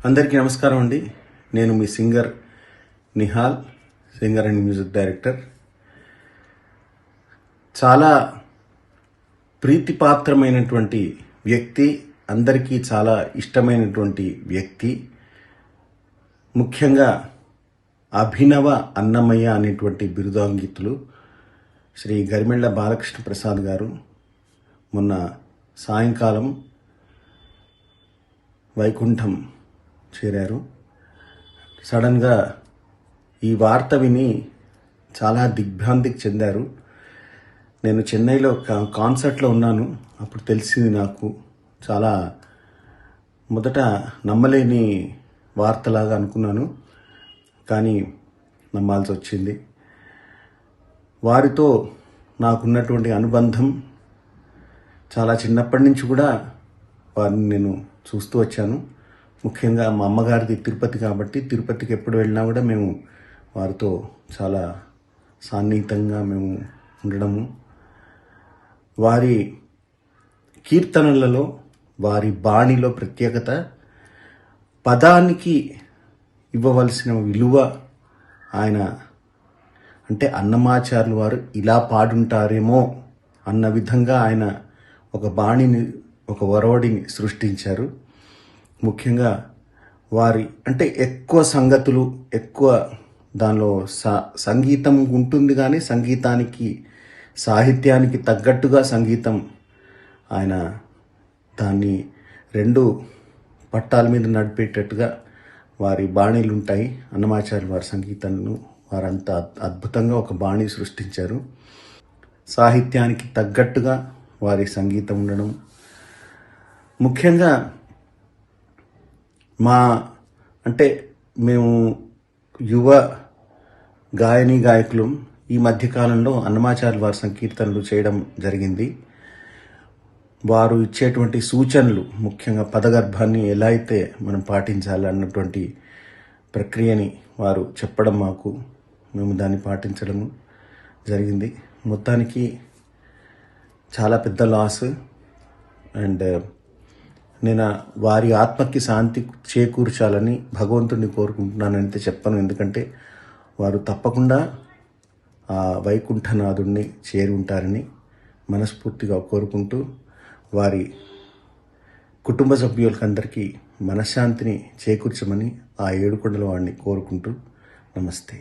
అందరికీ నమస్కారం అండి. నేను మీ singer Nihal, singer and music director. చాలా ప్రీతిపాత్రమైనటువంటి వ్యక్తి, అందరికీ చాలా ఇష్టమైనటువంటి వ్యక్తి. ముఖ్యంగా అభినవ అన్నమయ్య అనేటువంటి బిరుదాంగితులు శ్రీ గరిమెళ్ల బాలకృష్ణ ప్రసాద్ గారు మొన్న సాయంకాలం వైకుంఠం చేరారు. సడన్గా ఈ వార్త విని చాలా దిగ్భ్రాంతికి చెందారు. నేను చెన్నైలో కాన్సర్ట్లో ఉన్నాను. అప్పుడు తెలిసింది నాకు. చాలా మొదట నమ్మలేని వార్తలాగా అనుకున్నాను, కానీ నమ్మాల్సి వచ్చింది. వారితో నాకున్నటువంటి అనుబంధం చాలా చిన్నప్పటి నుంచి కూడా వారిని నేను చూస్తూ వచ్చాను. ముఖ్యంగా మా అమ్మగారిది తిరుపతి కాబట్టి తిరుపతికి ఎప్పుడు వెళ్ళినా కూడా మేము వారితో చాలా సాన్నిహితంగా మేము ఉండడము. వారి కీర్తనలలో, వారి బాణిలో ప్రత్యేకత, పదానికి ఇవ్వవలసిన విలువ ఆయన అంటే అన్నమాచార్యులు వారు ఇలా పాడుంటారేమో అన్న విధంగా ఆయన ఒక బాణిని, ఒక ఒరవడిని సృష్టించారు. ముఖ్యంగా వారి అంటే ఎక్కువ సంగతులు, ఎక్కువ దానిలో సంగీతం ఉంటుంది, కానీ సంగీతానికి, సాహిత్యానికి తగ్గట్టుగా సంగీతం ఆయన దాన్ని రెండు పట్టాల మీద నడిపేటట్టుగా వారి బాణీలు ఉంటాయి. అన్నమాచార్యులు వారి సంగీతాన్ని వారంతా అద్భుతంగా ఒక బాణి సృష్టించారు. సాహిత్యానికి తగ్గట్టుగా వారి సంగీతం ఉండడం. ముఖ్యంగా మేము యువ గాయని గాయకులు ఈ మధ్యకాలంలో అన్నమాచార్యులు వారి సంకీర్తనలు చేయడం జరిగింది. వారు ఇచ్చేటువంటి సూచనలు, ముఖ్యంగా పదగర్భాన్ని ఎలా అయితే మనం పాటించాలి అన్నటువంటి ప్రక్రియని వారు చెప్పడం, మేము దాన్ని పాటించడము జరిగింది. మొత్తానికి చాలా పెద్ద లాస్. అండ్ నేను వారి ఆత్మకి శాంతి చేకూర్చాలని భగవంతుడిని కోరుకుంటున్నానంటే చెప్పను. ఎందుకంటే వారు తప్పకుండా ఆ వైకుంఠనాథుడిని చేరి ఉంటారని మనస్ఫూర్తిగా కోరుకుంటూ, వారి కుటుంబ సభ్యులకందరికీ మనశ్శాంతిని చేకూర్చమని ఆ ఏడుకొండల వాడిని కోరుకుంటూ నమస్తే.